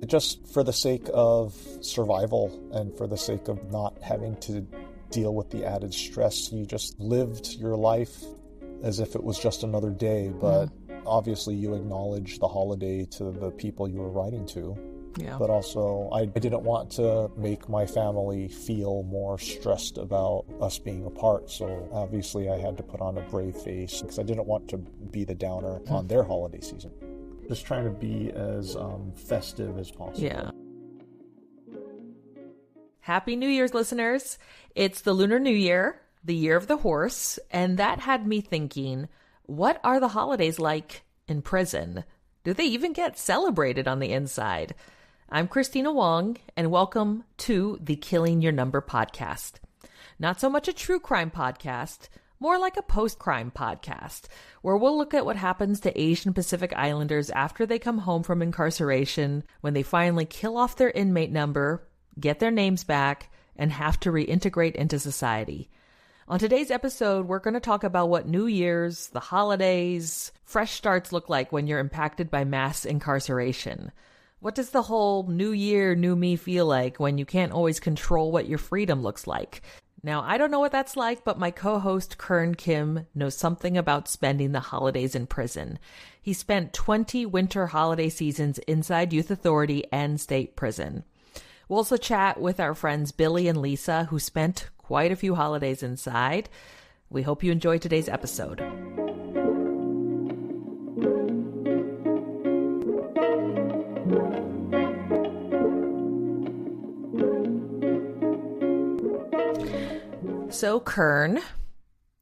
Just for the sake of survival and for the sake of not having to deal with the added stress, you just lived your life as if it was just another day, but obviously you acknowledge the holiday to the people you were writing to. Yeah. But also, I didn't want to make my family feel more stressed about us being apart, so obviously I had to put on a brave face because I didn't want to be the downer on their holiday season. Just trying to be as festive as possible. Yeah. Happy New Year's, listeners. It's the Lunar New Year, the year of the horse, and that had me thinking, what are the holidays like in prison? Do they even get celebrated on the inside? I'm Christina Wong, and welcome to the Killing Your Number podcast. Not so much a true crime podcast, more like a post-crime podcast, where we'll look at what happens to Asian Pacific Islanders after they come home from incarceration, when they finally kill off their inmate number, get their names back, and have to reintegrate into society. On today's episode, we're going to talk about what New Year's, the holidays, fresh starts look like when you're impacted by mass incarceration. What does the whole new year, new me feel like when you can't always control what your freedom looks like? Now, I don't know what that's like, but my co-host Kirn Kim knows something about spending the holidays in prison. He spent 20 winter holiday seasons inside Youth Authority and state prison. We'll also chat with our friends Billy and Leesa, who spent quite a few holidays inside. We hope you enjoy today's episode. So, Kirn,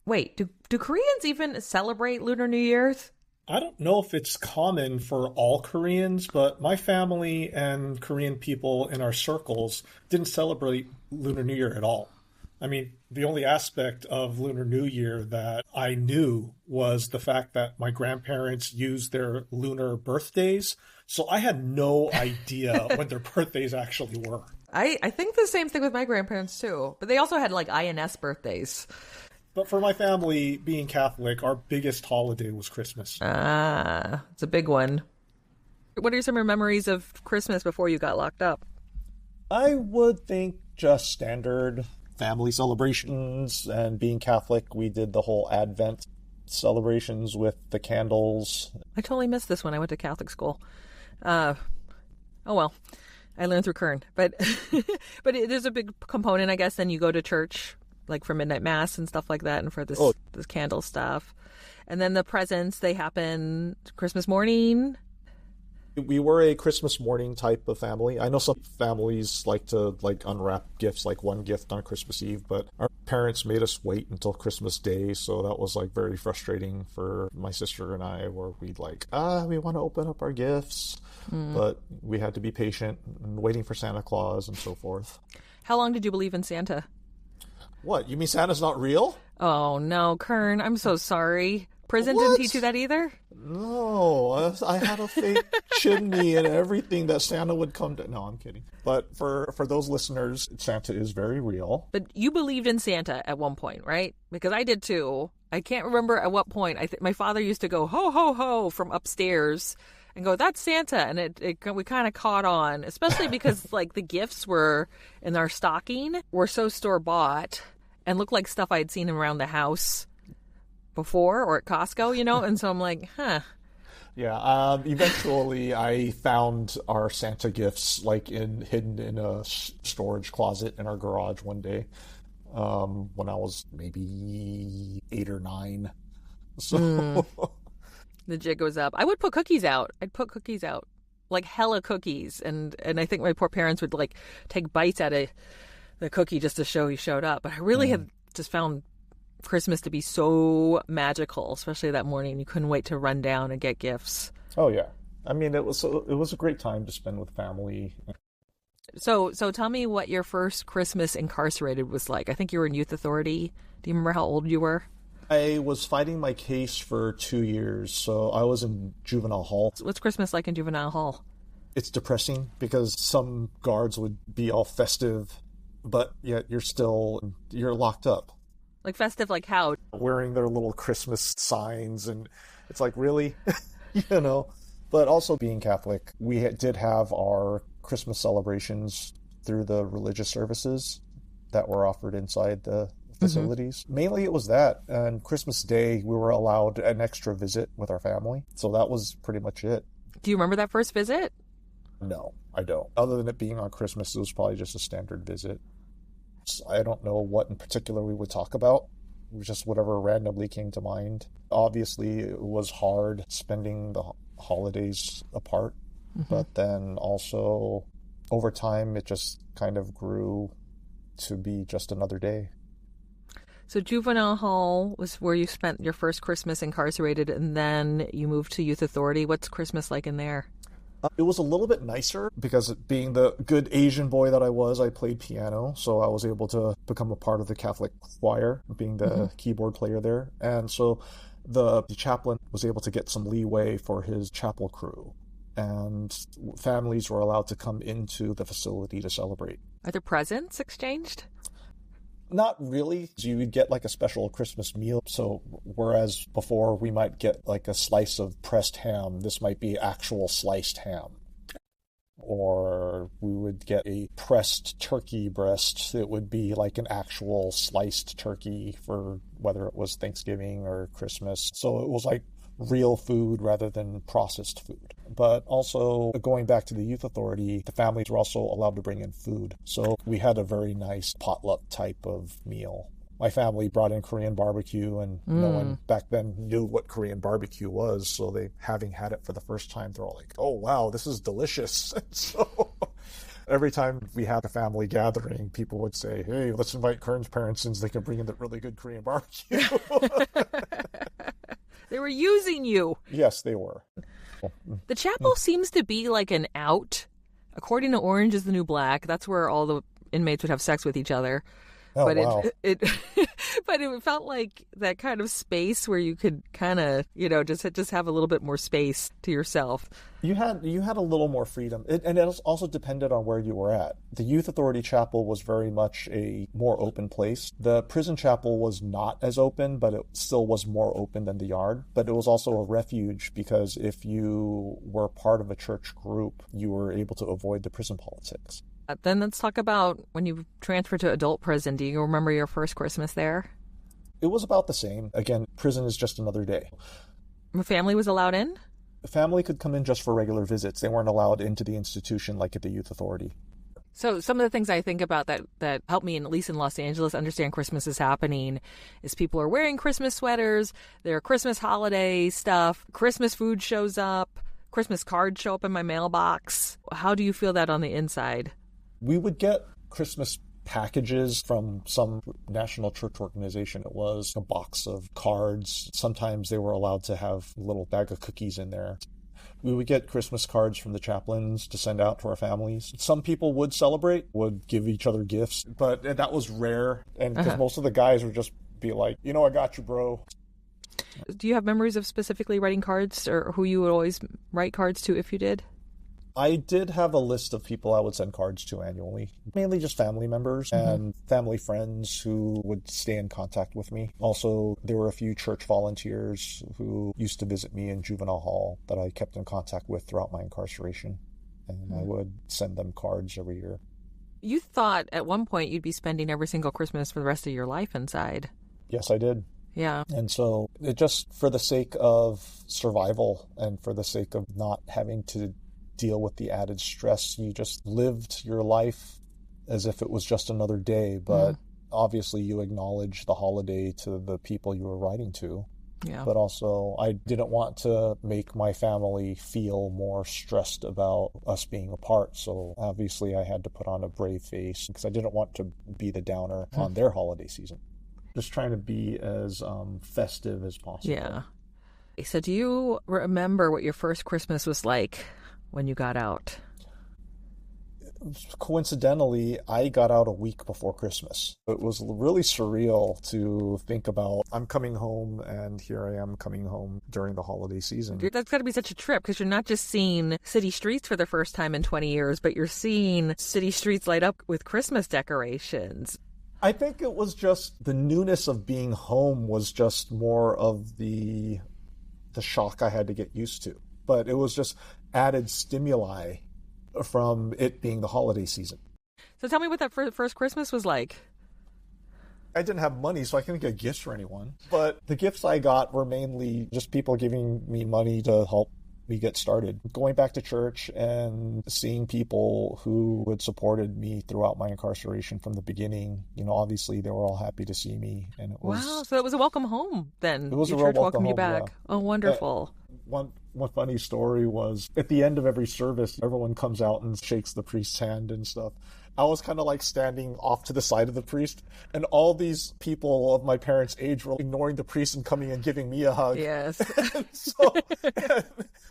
wait, do Koreans even celebrate Lunar New Year's? I don't know if it's common for all Koreans, but my family and Korean people in our circles didn't celebrate Lunar New Year at all. I mean, the only aspect of Lunar New Year that I knew was the fact that my grandparents used their lunar birthdays, so I had no idea when their birthdays actually were. I think the same thing with my grandparents, too. But they also had, like, INS birthdays. But for my family, being Catholic, our biggest holiday was Christmas. Ah, it's a big one. What are some of your memories of Christmas before you got locked up? I would think just standard family celebrations, and being Catholic, we did the whole Advent celebrations with the candles. I totally missed this when I went to Catholic school. Oh, well. I learned through Kirn, but there's a big component, I guess. Then you go to church, like for midnight mass and stuff like that, and for this candle stuff, and then the presents, they happen Christmas morning. We were a Christmas morning type of family. I know some families like to unwrap gifts, like one gift on Christmas Eve, but our parents made us wait until Christmas Day, so that was very frustrating for my sister and I, where we'd we want to open up our gifts, but we had to be patient and waiting for Santa Claus and so forth. How long did you believe in Santa? What, you mean Santa's not real? Oh no, Kirn, I'm so sorry. Prison What? didn't teach you that either? No, I had a fake chimney and everything that Santa would come to. No, I'm kidding. But for those listeners, Santa is very real. But you believed in Santa at one point, right? Because I did too. I can't remember at what point. My father used to go, ho, ho, ho, from upstairs and go, that's Santa. And we kind of caught on, especially because the gifts were in our stocking were so store-bought and looked like stuff I had seen around the house before or at Costco, and so I'm like, huh. Yeah, eventually I found our Santa gifts hidden in a storage closet in our garage one day when I was maybe 8 or 9. So the jig goes up. I would put cookies out. I'd put cookies out, like hella cookies, and I think my poor parents would take bites out of the cookie just to show he showed up. But I really had just found Christmas to be so magical, especially that morning. You couldn't wait to run down and get gifts. Oh yeah, I mean it was a great time to spend with family. So tell me what your first Christmas incarcerated was like. I think you were in Youth Authority. Do you remember how old you were? I was fighting my case for 2 years, so I was in juvenile hall. What's Christmas like in juvenile hall? It's depressing because some guards would be all festive, but yet you're locked up. Like festive, like how? Wearing their little Christmas signs, and it's really, But also being Catholic, we did have our Christmas celebrations through the religious services that were offered inside the facilities. Mainly it was that. And Christmas Day, we were allowed an extra visit with our family. So that was pretty much it. Do you remember that first visit? No, I don't. Other than it being on Christmas, it was probably just a standard visit. So I don't know what in particular we would talk about. It was just whatever randomly came to mind. Obviously, it was hard spending the holidays apart. But then also, over time, it just kind of grew to be just another day. So juvenile hall was where you spent your first Christmas incarcerated, and then you moved to youth authority. What's Christmas like in there? It was a little bit nicer because being the good Asian boy that I was, I played piano. So I was able to become a part of the Catholic choir, being the keyboard player there. And so the chaplain was able to get some leeway for his chapel crew. And families were allowed to come into the facility to celebrate. Are there presents exchanged? Not really. You would get like a special Christmas meal. So whereas before we might get like a slice of pressed ham, this might be actual sliced ham. Or we would get a pressed turkey breast. It would be like an actual sliced turkey for whether it was Thanksgiving or Christmas. So it was like real food rather than processed food. But also, going back to the youth authority, the families were also allowed to bring in food. So we had a very nice potluck type of meal. My family brought in Korean barbecue, and no one back then knew what Korean barbecue was. So they, having had it for the first time, they're all like, oh, wow, this is delicious. And so every time we had a family gathering, people would say, hey, let's invite Kirn's parents since they can bring in the really good Korean barbecue. They were using you. Yes, they were. The chapel seems to be like an out. According to Orange is the New Black, that's where all the inmates would have sex with each other. Oh, But wow. but it felt like that kind of space where you could kind of, just have a little bit more space to yourself. You had a little more freedom, and it also depended on where you were at. The Youth Authority Chapel was very much a more open place. The prison chapel was not as open, but it still was more open than the yard. But it was also a refuge because if you were part of a church group, you were able to avoid the prison politics. Then let's talk about when you transferred to adult prison. Do you remember your first Christmas there? It was about the same. Again, prison is just another day. The family was allowed in? The family could come in just for regular visits. They weren't allowed into the institution like at the Youth Authority. So some of the things I think about that help me, at least in Los Angeles, understand Christmas is happening is people are wearing Christmas sweaters, their Christmas holiday stuff, Christmas food shows up, Christmas cards show up in my mailbox. How do you feel that on the inside? We would get Christmas packages from some national church organization. It was a box of cards. Sometimes they were allowed to have a little bag of cookies in there. We would get Christmas cards from the chaplains to send out to our families. Some people would celebrate, would give each other gifts, but that was rare. And because most of the guys would just be like, I got you, bro. Do you have memories of specifically writing cards or who you would always write cards to if you did? I did have a list of people I would send cards to annually, mainly just family members and family friends who would stay in contact with me. Also, there were a few church volunteers who used to visit me in juvenile hall that I kept in contact with throughout my incarceration, and I would send them cards every year. You thought at one point you'd be spending every single Christmas for the rest of your life inside. Yes, I did. Yeah. And so it just for the sake of survival and for the sake of not having to deal with the added stress, you just lived your life as if it was just another day, but obviously you acknowledge the holiday to the people you were writing to. Yeah. But also I didn't want to make my family feel more stressed about us being apart, so obviously I had to put on a brave face because I didn't want to be the downer on their holiday season. Just trying to be as festive as possible. Yeah. So do you remember what your first Christmas was like when you got out? Coincidentally, I got out a week before Christmas. It was really surreal to think about, I'm coming home and here I am coming home during the holiday season. That's got to be such a trip because you're not just seeing city streets for the first time in 20 years, but you're seeing city streets light up with Christmas decorations. I think it was just the newness of being home was just more of the shock I had to get used to. But it was just added stimuli from it being the holiday season. So tell me what that first Christmas was like. I didn't have money, so I couldn't get gifts for anyone. But the gifts I got were mainly just people giving me money to help me get started. Going back to church and seeing people who had supported me throughout my incarceration from the beginning. Obviously they were all happy to see me. And it was, wow, so it was a welcome home then. It was Your a real church welcomed you home, back. yeah. Oh, wonderful. One funny story was at the end of every service, everyone comes out and shakes the priest's hand and stuff. I was kind of like standing off to the side of the priest, and all these people of my parents' age were ignoring the priest and coming and giving me a hug. Yes. And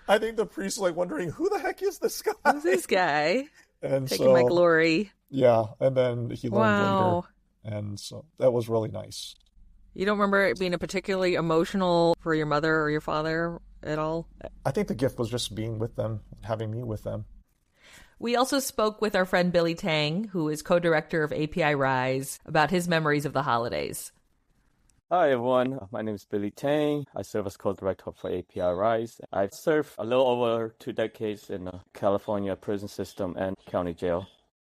I think the priest was like wondering, who the heck is this guy? Who's this guy? And taking my glory. Yeah, and then he learned wow. later. And so that was really nice. You don't remember it being a particularly emotional for your mother or your father at all? I think the gift was just being with them, having me with them. We also spoke with our friend Billy Taing, who is co-director of API Rise, about his memories of the holidays. Hi, everyone. My name is Billy Taing. I serve as co-director for API Rise. I've served a little over 2 decades in the California prison system and county jail.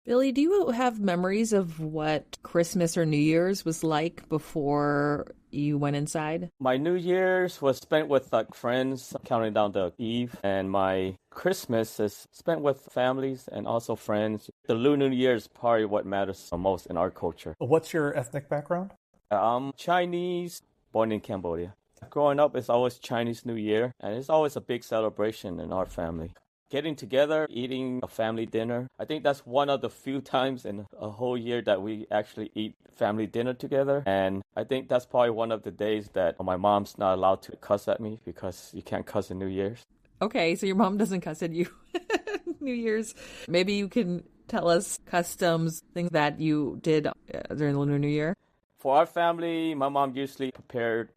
Billy, do you have memories of what Christmas or New Year's was like before you went inside? My New Year's was spent with friends, counting down the eve, and my Christmas is spent with families and also friends. The Lunar New Year is probably what matters the most in our culture. What's your ethnic background? I'm Chinese, born in Cambodia. Growing up, it's always Chinese New Year, and it's always a big celebration in our family. Getting together, eating a family dinner. I think that's one of the few times in a whole year that we actually eat family dinner together. And I think that's probably one of the days that my mom's not allowed to cuss at me because you can't cuss in New Year's. Okay, so your mom doesn't cuss at you New Year's. Maybe you can tell us customs, things that you did during the Lunar New Year. For our family, my mom usually prepared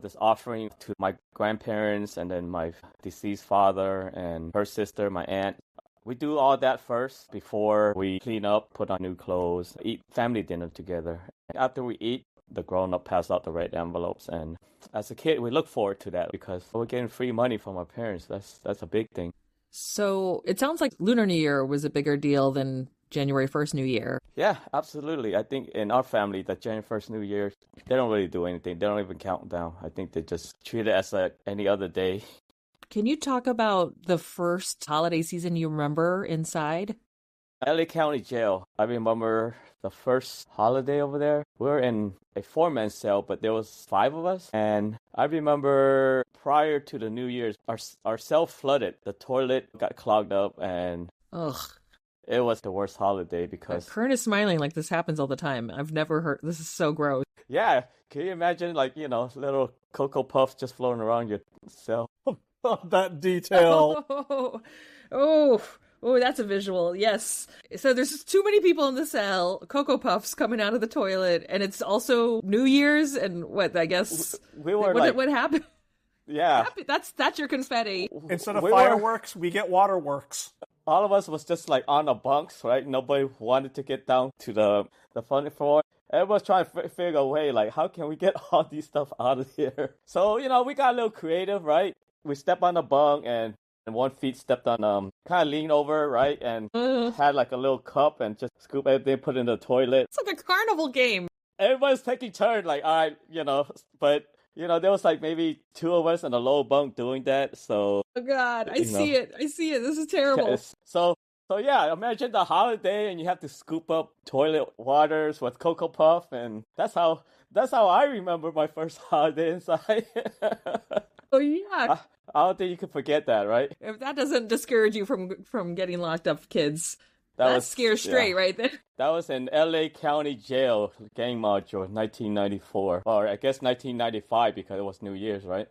this offering to my grandparents and then my deceased father and her sister, my aunt. We do all that first before we clean up, put on new clothes, eat family dinner together. After we eat, the grown-up pass out the red envelopes. And as a kid, we look forward to that because we're getting free money from our parents. That's a big thing. So it sounds like Lunar New Year was a bigger deal than January 1st New Year. Yeah, absolutely. I think in our family, the January 1st New Year, they don't really do anything. They don't even count down. I think they just treat it as any other day. Can you talk about the first holiday season you remember inside? LA County Jail. I remember the first holiday over there. We were in a 4-man cell, but there was 5 of us. And I remember prior to the New Year's, our cell flooded. The toilet got clogged up and Ugh. It was the worst holiday because... Kern is smiling like this happens all the time. I've never heard... This is so gross. Yeah. Can you imagine, little Cocoa Puffs just floating around your cell? That detail. Oh, that's a visual. Yes. So there's just too many people in the cell, Cocoa Puffs coming out of the toilet, and it's also New Year's, and what, I guess... We were what happened? Yeah. That's your confetti. Instead of fireworks, we get waterworks. All of us was just on the bunks, right? Nobody wanted to get down to the funny floor. Everyone's trying to figure a way, how can we get all these stuff out of here? So, we got a little creative, right? We stepped on the bunk and one feet stepped on, kind of leaned over, right? And had a little cup and just scoop everything, put it in the toilet. It's like a carnival game. Everybody's taking turns, all right, but... there was maybe 2 of us in a low bunk doing that, so... Oh, God, I see it. This is terrible. So yeah, imagine the holiday and you have to scoop up toilet waters with Cocoa Puff, and that's how I remember my first holiday inside. Oh, yeah. I don't think you could forget that, right? If that doesn't discourage you from getting locked up, kids... That scares straight right there. That was in LA County Jail, gang module, 1994. Or I guess 1995 because it was New Year's, right?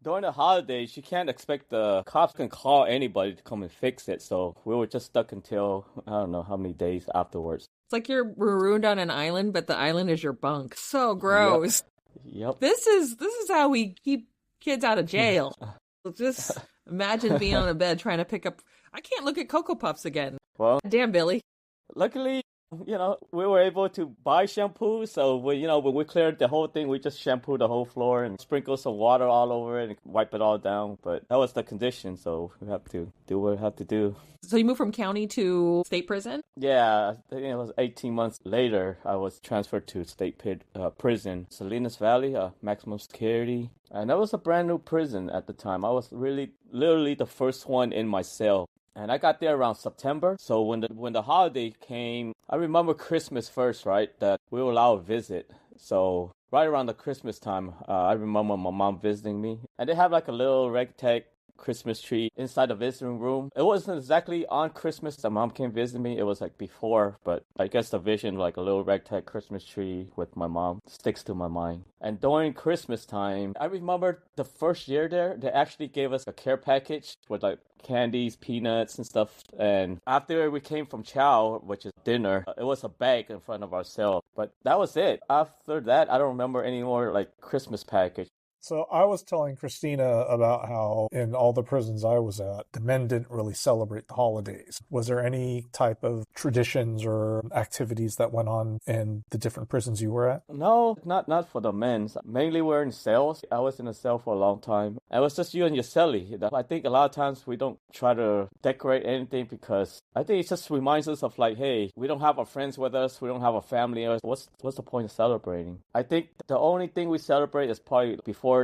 During the holidays, you can't expect the cops can call anybody to come and fix it. So we were just stuck until, I don't know how many days afterwards. It's like you're marooned on an island, but the island is your bunk. So gross. Yep. This is how we keep kids out of jail. Just imagine being on a bed trying to pick up... I can't look at Cocoa Puffs again. Well, damn, Billy. Luckily, We were able to buy shampoo. So when we cleared the whole thing, we just shampooed the whole floor and sprinkled some water all over it and wipe it all down. But that was the condition, so we have to do what we have to do. So you moved from county to state prison? Yeah, I think it was 18 months later, I was transferred to prison, Salinas Valley, maximum security. And that was a brand new prison at the time. I was really, literally the first one in my cell. And I got there around September. So when the holiday came, I remember Christmas first, right? That we were allowed to visit. So right around the Christmas time, I remember my mom visiting me. And they have like a little ragtag Christmas tree inside the visiting room. It wasn't exactly on Christmas that mom came visit me. It was like before, but I guess the vision, like a little ragtag Christmas tree with my mom, sticks to my mind. And during Christmas time, I remember the first year there, they actually gave us a care package with like candies, peanuts, and stuff. And after we came from chow, which is dinner, it was a bag in front of our cell. But that was it. After that, I don't remember any more like Christmas package. So I was telling Christina about how in all the prisons I was at, the men didn't really celebrate the holidays. Was there any type of traditions or activities that went on in the different prisons you were at? No, not for the men. Mainly we're in cells. I was in a cell for a long time. It was just you and your cellie. I think a lot of times we don't try to decorate anything because I think it just reminds us of like, hey, we don't have our friends with us. We don't have a family. What's the point of celebrating? I think the only thing we celebrate is probably before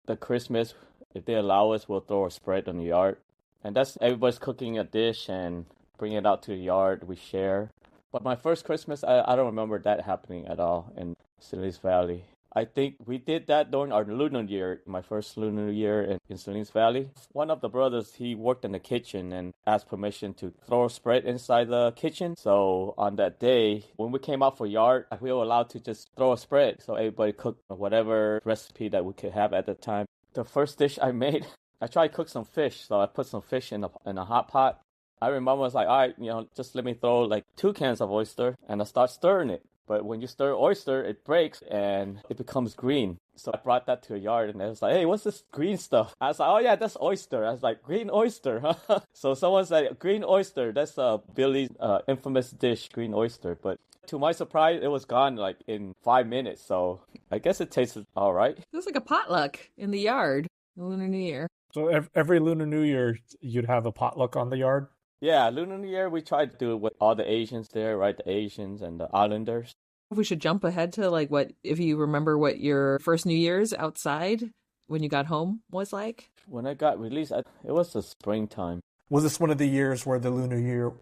the Christmas, if they allow us, we'll throw a spread in the yard. And that's everybody's cooking a dish and bring it out to the yard. We share. But my first Christmas, I don't remember that happening at all in Salinas Valley. I think we did that during our lunar year, my first lunar year in Salinas Valley. One of the brothers, he worked in the kitchen and asked permission to throw a spread inside the kitchen. So on that day, when we came out for yard, we were allowed to just throw a spread. So everybody cooked whatever recipe that we could have at the time. The first dish I made, I tried to cook some fish. So I put some fish in a hot pot. I remember I was like, all right, just let me throw like 2 cans of oyster and I start stirring it. But when you stir oyster, it breaks and it becomes green. So I brought that to a yard and I was like, hey, what's this green stuff? I was like, oh yeah, that's oyster. I was like, green oyster, huh? So someone said, green oyster, that's Billy's infamous dish, green oyster. But to my surprise, it was gone like in 5 minutes. So I guess it tasted all right. It was like a potluck in the yard, the Lunar New Year. So every Lunar New Year, you'd have a potluck on the yard? Yeah, Lunar New Year, we tried to do it with all the Asians there, right? The Asians and the Islanders. We should jump ahead to like if you remember what your first New Year's outside when you got home was like? When I got released, it was the springtime. Was this one of the years where the Lunar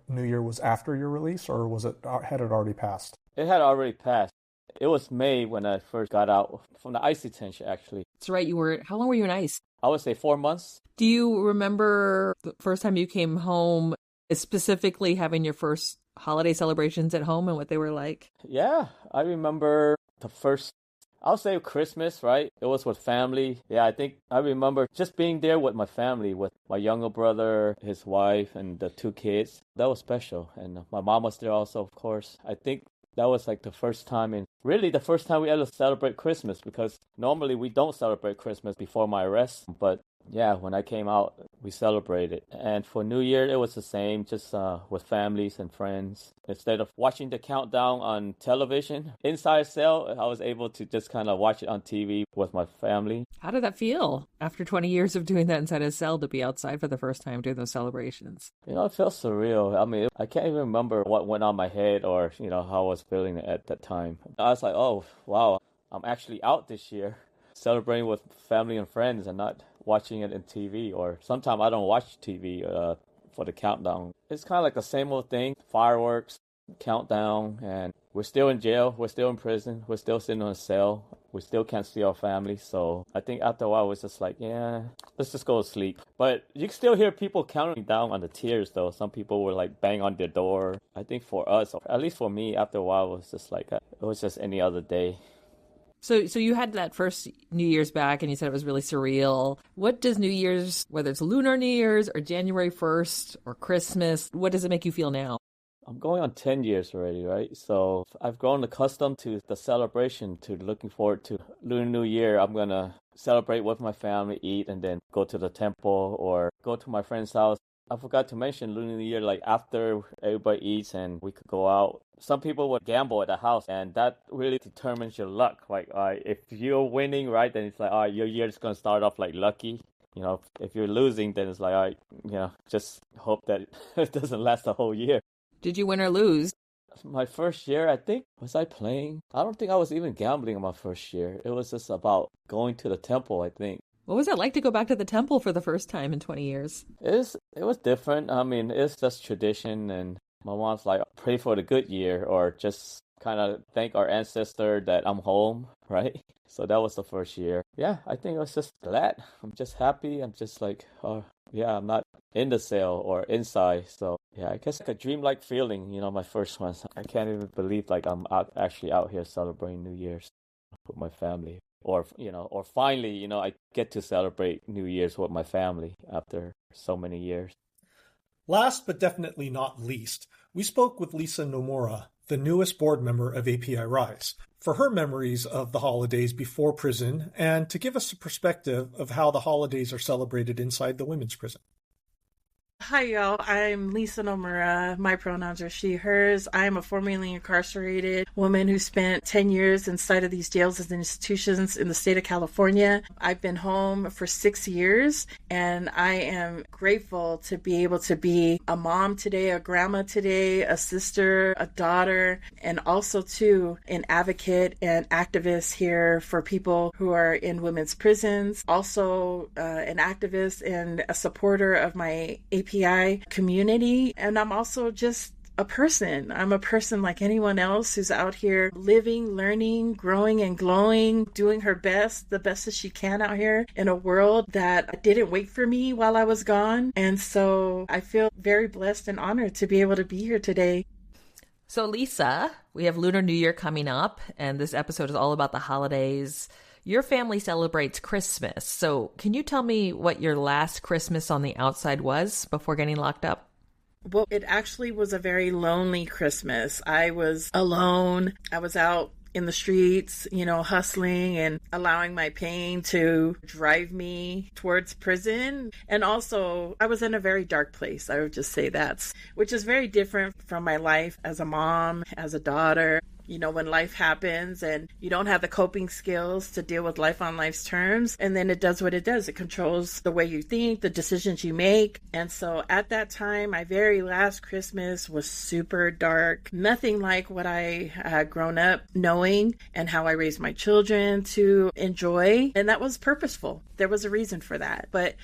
New Year was after your release, or had it already passed? It had already passed. It was May when I first got out from the ICE detention, actually. That's right. How long were you in ICE? I would say 4 months. Do you remember the first time you came home, specifically having your first holiday celebrations at home and what they were like? Yeah, I remember the first, I'll say Christmas, right? It was with family. Yeah, I think I remember just being there with my family, with my younger brother, his wife, and the 2 kids. That was special. And my mom was there also, of course. I think that was like the first time the first time we ever celebrate Christmas, because normally we don't celebrate Christmas before my arrest. But yeah, when I came out, we celebrated. And for New Year, it was the same, just with families and friends. Instead of watching the countdown on television inside cell, I was able to just kind of watch it on TV with my family. How did that feel after 20 years of doing that inside a cell to be outside for the first time doing those celebrations? It felt surreal. I mean, I can't even remember what went on my head or, how I was feeling at that time. I was like, oh, wow, I'm actually out this year, celebrating with family and friends and not watching it in TV, or sometimes I don't watch TV for the countdown. It's kind of like the same old thing, fireworks, countdown, and we're still in jail, we're still in prison, we're still sitting on a cell, we still can't see our family. So I think after a while it was just like, yeah, let's just go to sleep. But you can still hear people counting down on the tears though. Some people were like bang on their door. I think for us, or at least for me, after a while it was just like it was just any other day. So you had that first New Year's back and you said it was really surreal. What does New Year's, whether it's Lunar New Year's or January 1st or Christmas, what does it make you feel now? I'm going on 10 years already, right? So I've grown accustomed to the celebration, to looking forward to Lunar New Year. I'm going to celebrate with my family, eat, and then go to the temple or go to my friend's house. I forgot to mention Lunar New Year, like after everybody eats and we could go out. Some people would gamble at the house, and that really determines your luck. Like, if you're winning, right, then it's like, all right, your year's gonna start off like lucky. If you're losing, then it's like, all right, just hope that it doesn't last the whole year. Did you win or lose? My first year, I think, was I playing? I don't think I was even gambling in my first year. It was just about going to the temple, I think. What was it like to go back to the temple for the first time in 20 years? It was different. I mean, it's just tradition, and my mom's like, pray for the good year, or just kind of thank our ancestor that I'm home, right? So that was the first year. Yeah, I think I was just glad. I'm just happy. I'm just like, oh, yeah, I'm not in the cell or inside. So yeah, I guess like a dreamlike feeling, my first one. I can't even believe like I'm actually out here celebrating New Year's with my family. Or finally, I get to celebrate New Year's with my family after so many years. Last but definitely not least, we spoke with Leesa Nomura, the newest board member of API Rise, for her memories of the holidays before prison and to give us a perspective of how the holidays are celebrated inside the women's prison. Hi, y'all. I'm Leesa Nomura. My pronouns are she, hers. I'm a formerly incarcerated woman who spent 10 years inside of these jails and institutions in the state of California. I've been home for 6 years, and I am grateful to be able to be a mom today, a grandma today, a sister, a daughter, and also, too, an advocate and activist here for people who are in women's prisons. Also, an activist and a supporter of my API community, and I'm also just a person. I'm a person like anyone else who's out here living, learning, growing, and glowing, doing her best, the best as she can out here in a world that didn't wait for me while I was gone. And so I feel very blessed and honored to be able to be here today. So Leesa, we have Lunar New Year coming up, and this episode is all about the holidays. Your family celebrates Christmas. So can you tell me what your last Christmas on the outside was before getting locked up? Well, it actually was a very lonely Christmas. I was alone. I was out in the streets, hustling and allowing my pain to drive me towards prison. And also, I was in a very dark place. I would just say that, which is very different from my life as a mom, as a daughter. When life happens and you don't have the coping skills to deal with life on life's terms, and then it does what it does. It controls the way you think, the decisions you make. And so at that time, my very last Christmas was super dark. Nothing like what I had grown up knowing and how I raised my children to enjoy. And that was purposeful. There was a reason for that. But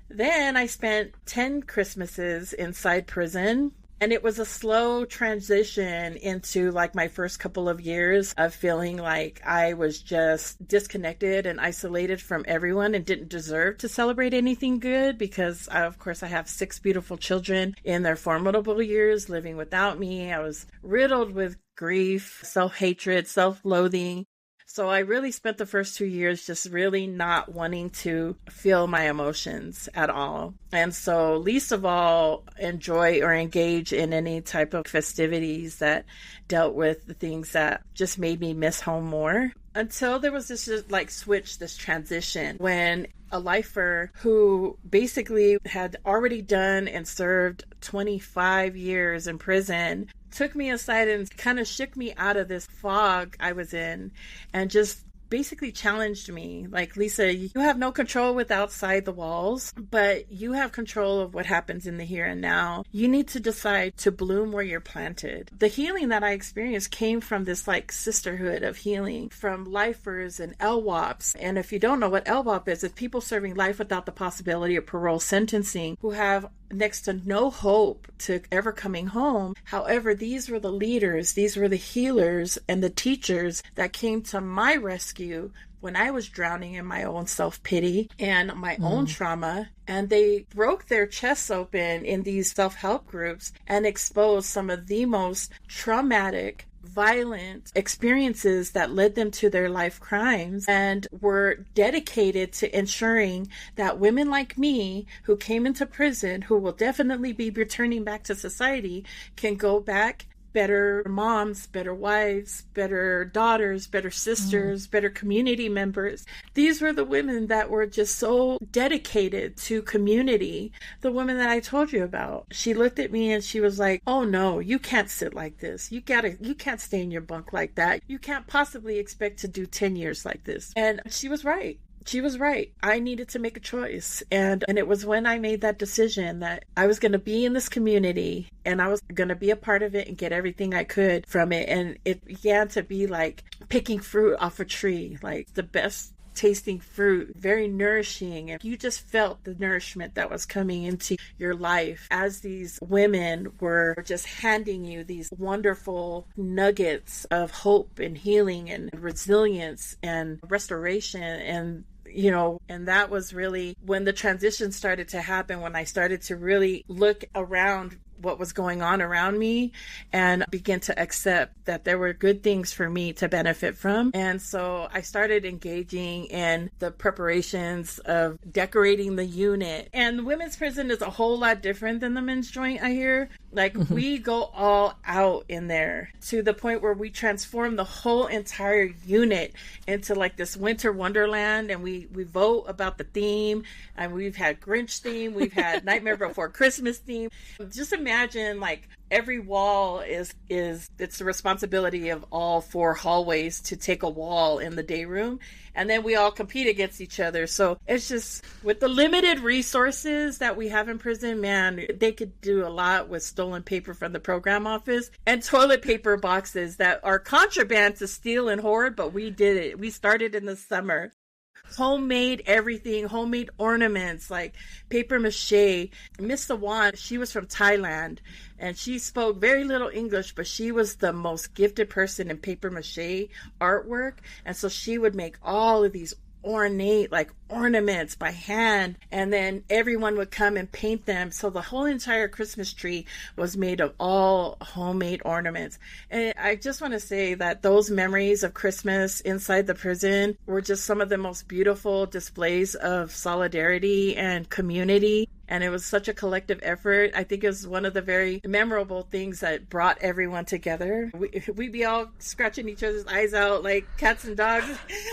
then I spent 10 Christmases inside prison. And it was a slow transition into like my first couple of years of feeling like I was just disconnected and isolated from everyone and didn't deserve to celebrate anything good because, of course, I have 6 beautiful children in their formidable years living without me. I was riddled with grief, self-hatred, self-loathing. So I really spent the first 2 years just really not wanting to feel my emotions at all. And so least of all, enjoy or engage in any type of festivities that dealt with the things that just made me miss home more. Until there was this switch, this transition when a lifer who basically had already done and served 25 years in prison took me aside and kind of shook me out of this fog I was in and just basically challenged me. Like, Leesa, you have no control with outside the walls, but you have control of what happens in the here and now. You need to decide to bloom where you're planted. The healing that I experienced came from this sisterhood of healing from lifers and LWOPs. And if you don't know what LWOP is, it's people serving life without the possibility of parole sentencing who have next to no hope to ever coming home. However, these were the leaders, these were the healers and the teachers that came to my rescue when I was drowning in my own self-pity and my own trauma. And they broke their chests open in these self-help groups and exposed some of the most traumatic, violent experiences that led them to their life crimes and were dedicated to ensuring that women like me who came into prison, who will definitely be returning back to society, can go back better moms, better wives, better daughters, better sisters, better community members. These were the women that were just so dedicated to community. The woman that I told you about, she looked at me and she was like, oh no, you can't sit like this. You can't stay in your bunk like that. You can't possibly expect to do 10 years like this. And she was right. She was right. I needed to make a choice. And it was when I made that decision that I was going to be in this community and I was going to be a part of it and get everything I could from it. And it began to be like picking fruit off a tree, like the best tasting fruit, very nourishing. And you just felt the nourishment that was coming into your life as these women were just handing you these wonderful nuggets of hope and healing and resilience and restoration. And that was really when the transition started to happen, when I started to really look around what was going on around me and begin to accept that there were good things for me to benefit from. And so I started engaging in the preparations of decorating the unit. And the women's prison is a whole lot different than the men's joint, I hear. Like we go all out in there to the point where we transform the whole entire unit into like this winter wonderland. And we vote about the theme, and we've had Grinch theme. We've had Nightmare Before Christmas theme. Just imagine like every wall is it's the responsibility of all 4 hallways to take a wall in the day room, and then we all compete against each other. So it's just with the limited resources that we have in prison, man, they could do a lot with stolen paper from the program office and toilet paper boxes that are contraband to steal and hoard, but we did it. We started in the summer. Homemade everything, homemade ornaments like paper mache. Miss Sawan, she was from Thailand and she spoke very little English, but she was the most gifted person in paper mache artwork. And so she would make all of these ornate like ornaments by hand, and then everyone would come and paint them. So the whole entire Christmas tree was made of all homemade ornaments. And I just want to say that those memories of Christmas inside the prison were just some of the most beautiful displays of solidarity and community. And it was such a collective effort. I think it was one of the very memorable things that brought everyone together. We'd be all scratching each other's eyes out like cats and dogs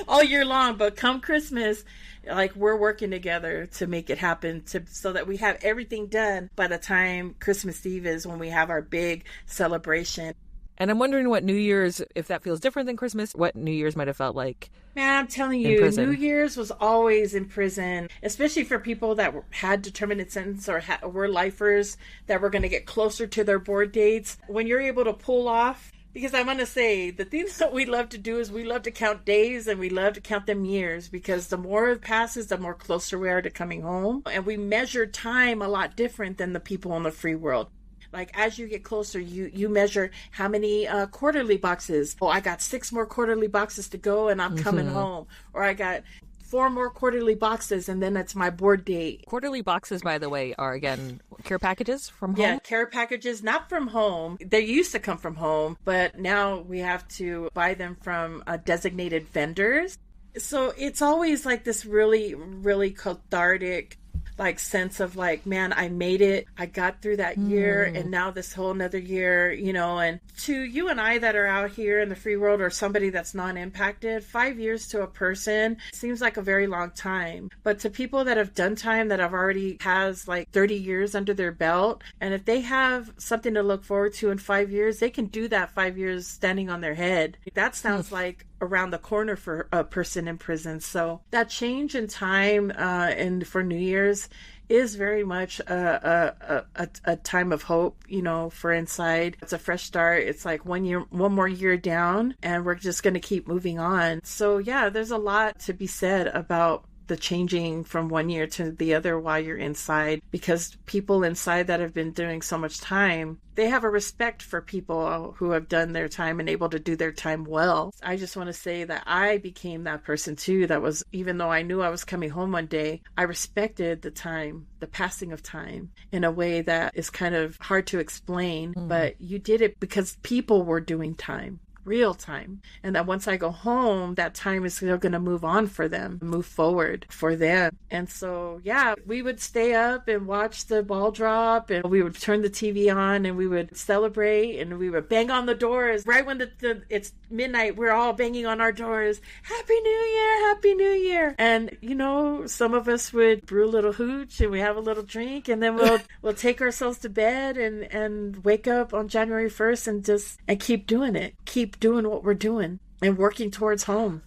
all year long. But come Christmas, like we're working together to make it happen so that we have everything done by the time Christmas Eve is, when we have our big celebration. And I'm wondering what New Year's, if that feels different than Christmas, what New Year's might have felt like. Man, I'm telling you, New Year's was always in prison, especially for people that had determinate sentence or were lifers that were going to get closer to their board dates. When you're able to pull off, because I want to say the things that we love to do is we love to count days and we love to count them years, because the more it passes, the more closer we are to coming home. And we measure time a lot different than the people in the free world. Like as you get closer, you measure how many quarterly boxes. Oh, I got 6 more quarterly boxes to go and I'm coming home. Or I got 4 more quarterly boxes and then it's my board date. Quarterly boxes, by the way, are again care packages from home? Yeah, care packages, not from home. They used to come from home, but now we have to buy them from designated vendors. So it's always like this really, really cathartic like sense of like, man, I made it. I got through that year and now this whole another year, you know. And to you and I that are out here in the free world, or somebody that's non-impacted, 5 years to a person seems like a very long time. But to people that have done time, that have already has like 30 years under their belt, and if they have something to look forward to in 5 years, they can do that 5 years standing on their head. That sounds like around the corner for a person in prison. So that change in time and for New Year's is very much a time of hope, you know, for inside. It's a fresh start. It's like one more year down, and we're just going to keep moving on. So yeah, there's a lot to be said about the changing from one year to the other while you're inside, because people inside that have been doing so much time, they have a respect for people who have done their time and able to do their time well. I just want to say that I became that person too, that was, even though I knew I was coming home one day, I respected the time, the passing of time, in a way that is kind of hard to explain, but you did it because people were doing time. real time. And that once I go home, that time is still going to move on for them, move forward for them. And so, yeah, we would stay up and watch the ball drop, and we would turn the TV on, and we would celebrate, and we would bang on the doors. Right when it's midnight, we're all banging on our doors. Happy New Year! Happy New Year! And, you know, some of us would brew a little hooch, and we have a little drink, and then we'll take ourselves to bed and wake up on January 1st and keep doing it. Keep doing what we're doing and working towards home.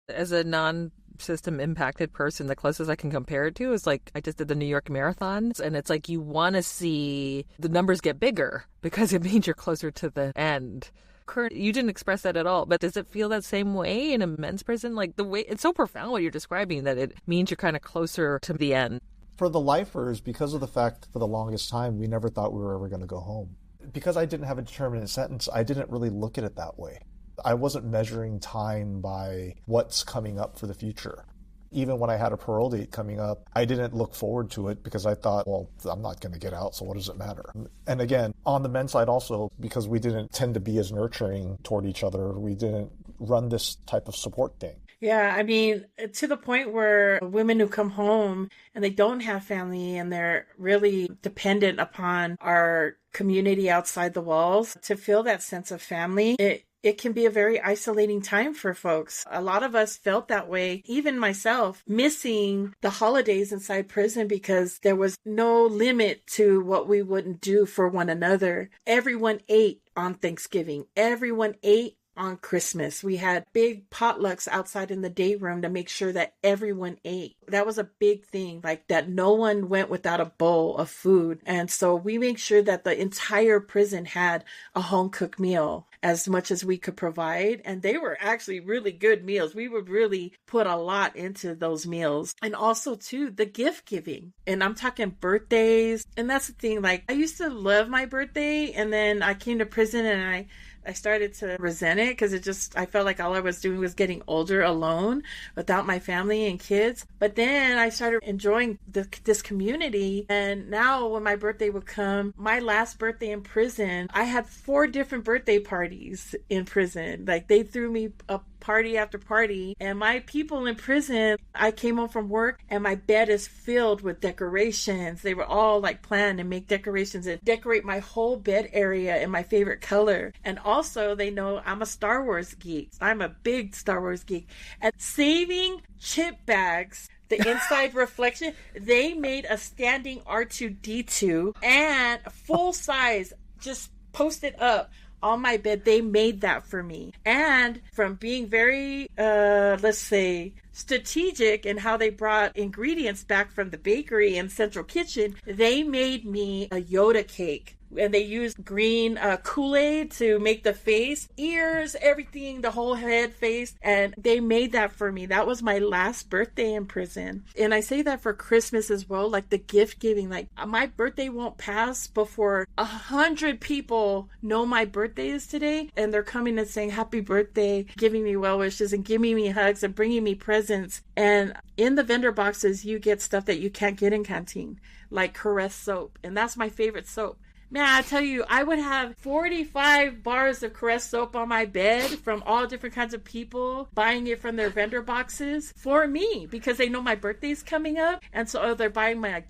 As a non-system impacted person, the closest I can compare it to is like I just did the New York marathons, and it's like you want to see the numbers get bigger because it means you're closer to the end. Kirn, you didn't express that at all, but does it feel that same way in a men's prison? Like the way it's so profound what you're describing, that it means you're kind of closer to the end. For the lifers, because of the fact for the longest time we never thought we were ever going to go home. Because I didn't have a determinate sentence, I didn't really look at it that way. I wasn't measuring time by what's coming up for the future. Even when I had a parole date coming up, I didn't look forward to it because I thought, well, I'm not going to get out, so what does it matter? And again, on the men's side also, because we didn't tend to be as nurturing toward each other, we didn't run this type of support thing. Yeah, I mean, to the point where women who come home and they don't have family and they're really dependent upon our community outside the walls to feel that sense of family, it can be a very isolating time for folks. A lot of us felt that way, even myself, missing the holidays inside prison because there was no limit to what we wouldn't do for one another. Everyone ate on Thanksgiving. Everyone ate on Christmas. We had big potlucks outside in the day room to make sure that everyone ate. That was a big thing, like that no one went without a bowl of food. And so we made sure that the entire prison had a home cooked meal as much as we could provide. And they were actually really good meals. We would really put a lot into those meals. And also too, the gift giving. And I'm talking birthdays. And that's the thing, like I used to love my birthday, and then I came to prison and I started to resent it because I felt like all I was doing was getting older alone without my family and kids. But then I started enjoying this community. And now when my birthday would come, my last birthday in prison, I had 4 different birthday parties in prison. Like they threw me a party after party. And my people in prison, I came home from work and my bed is filled with decorations. They were all like plan and make decorations and decorate my whole bed area in my favorite color. And also they know I'm a Star Wars geek. I'm a big Star Wars geek. And saving chip bags, the inside reflection, they made a standing R2-D2 and full size, just posted up on my bed. They made that for me. And from being very, let's say, strategic in how they brought ingredients back from the bakery and central kitchen, they made me a Yoda cake. And they used green Kool-Aid to make the face, ears, everything, the whole head, face. And they made that for me. That was my last birthday in prison. And I say that for Christmas as well, like the gift giving. Like my birthday won't pass before 100 people know my birthday is today. And they're coming and saying happy birthday, giving me well wishes and giving me hugs and bringing me presents. And in the vendor boxes, you get stuff that you can't get in canteen, like Caress soap. And that's my favorite soap. Man, I tell you, I would have 45 bars of Caress soap on my bed from all different kinds of people buying it from their vendor boxes for me because they know my birthday's coming up. And so they're buying my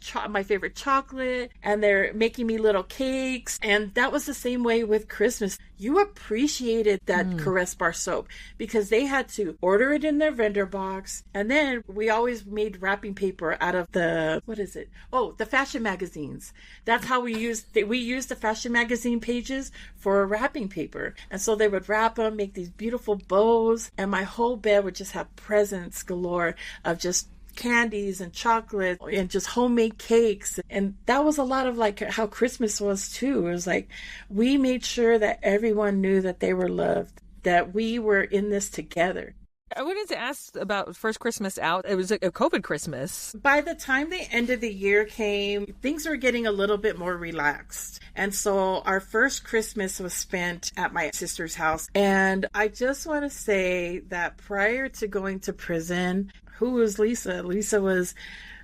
favorite chocolate and they're making me little cakes. And that was the same way with Christmas. You appreciated that Caress bar soap because they had to order it in their vendor box. And then we always made wrapping paper out of the fashion magazines. That's how we used the fashion magazine pages for wrapping paper. And so they would wrap them, make these beautiful bows, and my whole bed would just have presents galore of just candies and chocolate and just homemade cakes. And that was a lot of like how Christmas was too. It was like we made sure that everyone knew that they were loved, that we were in this together. I wanted to ask about first Christmas out. It was a COVID Christmas. By the time the end of the year came, things were getting a little bit more relaxed. And so our first Christmas was spent at my sister's house. And I just want to say that prior to going to prison, who was Leesa? Leesa was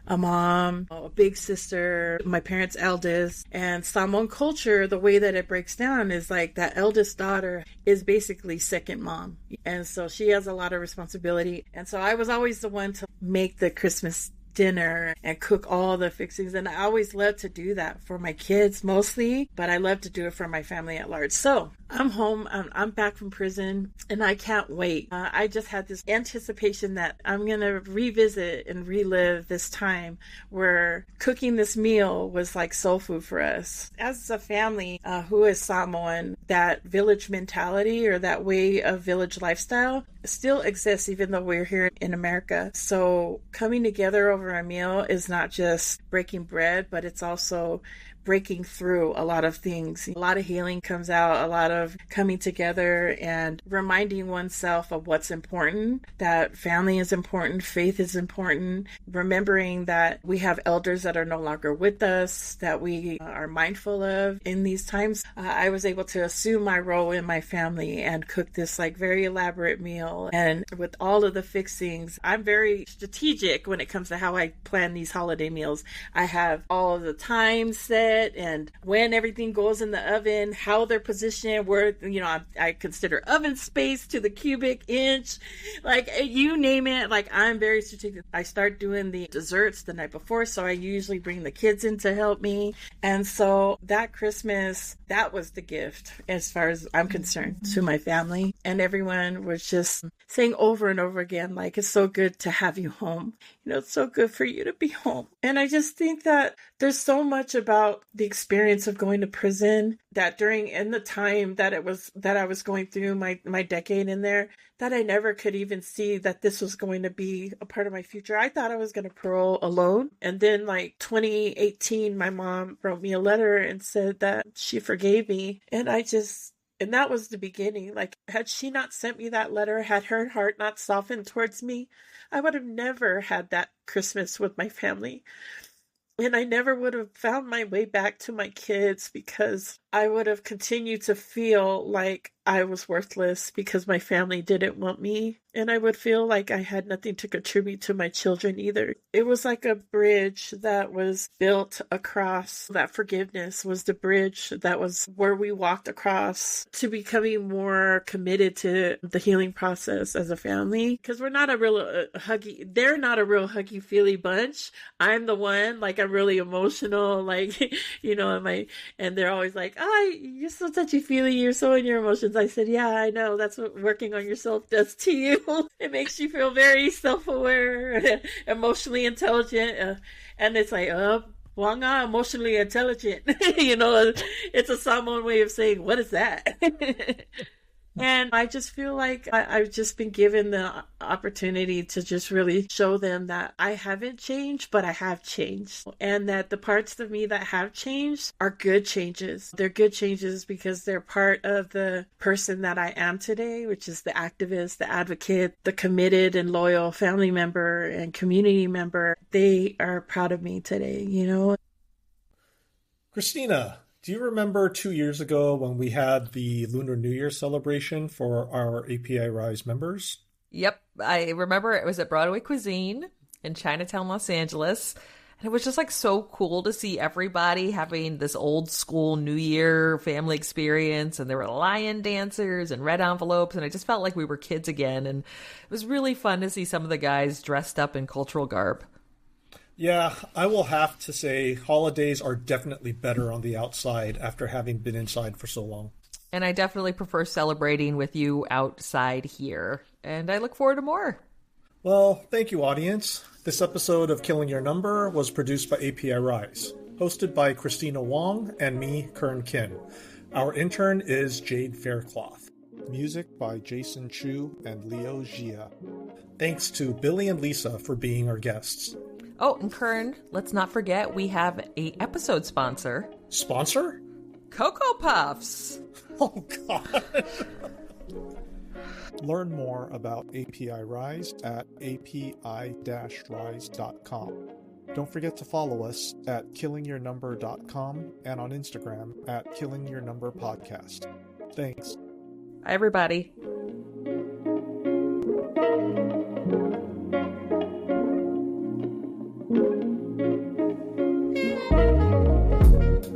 a mom, a big sister, my parents' eldest. And Samoan culture, the way that it breaks down is like that eldest daughter is basically second mom. And so she has a lot of responsibility. And so I was always the one to make the Christmas dinner and cook all the fixings, and I always love to do that for my kids mostly, but I love to do it for my family at large. So I'm home, I'm back from prison, and I can't wait. I just had this anticipation that I'm gonna revisit and relive this time where cooking this meal was like soul food for us. As a family who is Samoan, that village mentality or that way of village lifestyle still exists even though we're here in America. So coming together over a meal is not just breaking bread, but it's also breaking through a lot of things. A lot of healing comes out, a lot of coming together and reminding oneself of what's important, that family is important, faith is important, remembering that we have elders that are no longer with us, that we are mindful of in these times. I was able to assume my role in my family and cook this like very elaborate meal. And with all of the fixings, I'm very strategic when it comes to how I plan these holiday meals. I have all of the time set and when everything goes in the oven, how they're positioned, where, I consider oven space to the cubic inch, like you name it. Like I'm very strategic. I start doing the desserts the night before, so I usually bring the kids in to help me. And so that Christmas, that was the gift as far as I'm concerned to my family. And everyone was just saying over and over again, like, it's so good to have you home. It's so good for you to be home. And I just think that there's so much about the experience of going to prison that in the time that I was going through my decade in there, that I never could even see that this was going to be a part of my future. I thought I was going to parole alone. And then like 2018, my mom wrote me a letter and said that she forgave me. And that was the beginning. Like, had she not sent me that letter, had her heart not softened towards me, I would have never had that Christmas with my family. And I never would have found my way back to my kids because I would have continued to feel like I was worthless because my family didn't want me. And I would feel like I had nothing to contribute to my children either. It was like a bridge that was built across. That forgiveness was the bridge that was where we walked across to becoming more committed to the healing process as a family. Because we're not a real they're not a real huggy feely bunch. I'm the one, like I'm really emotional, like, and they're always like, oh, you're so touchy-feely, you're so in your emotions. I said, yeah, I know. That's what working on yourself does to you. It makes you feel very self-aware, emotionally intelligent. And it's like, wanga, emotionally intelligent. It's a Samoan way of saying, what is that? And I just feel like I've just been given the opportunity to just really show them that I haven't changed, but I have changed. And that the parts of me that have changed are good changes. They're good changes because they're part of the person that I am today, which is the activist, the advocate, the committed and loyal family member and community member. They are proud of me today, Christina, do you remember 2 years ago when we had the Lunar New Year celebration for our API Rise members? Yep, I remember it was at Broadway Cuisine in Chinatown, Los Angeles. And it was just like so cool to see everybody having this old school New Year family experience. And there were lion dancers and red envelopes. And I just felt like we were kids again. And it was really fun to see some of the guys dressed up in cultural garb. Yeah, I will have to say holidays are definitely better on the outside after having been inside for so long. And I definitely prefer celebrating with you outside here. And I look forward to more. Well, thank you, audience. This episode of Killing Your Number was produced by API Rise, hosted by Christina Wong and me, Kirn Kim. Our intern is Jade Faircloth. Music by Jason Chu and Leo Gia. Thanks to Billy and Leesa for being our guests. Oh, and Kern, let's not forget we have a episode sponsor. Sponsor? Cocoa Puffs! Oh, God. Learn more about API Rise at api-rise.com. Don't forget to follow us at killingyournumber.com and on Instagram at killingyournumberpodcast. Thanks. Bye, everybody.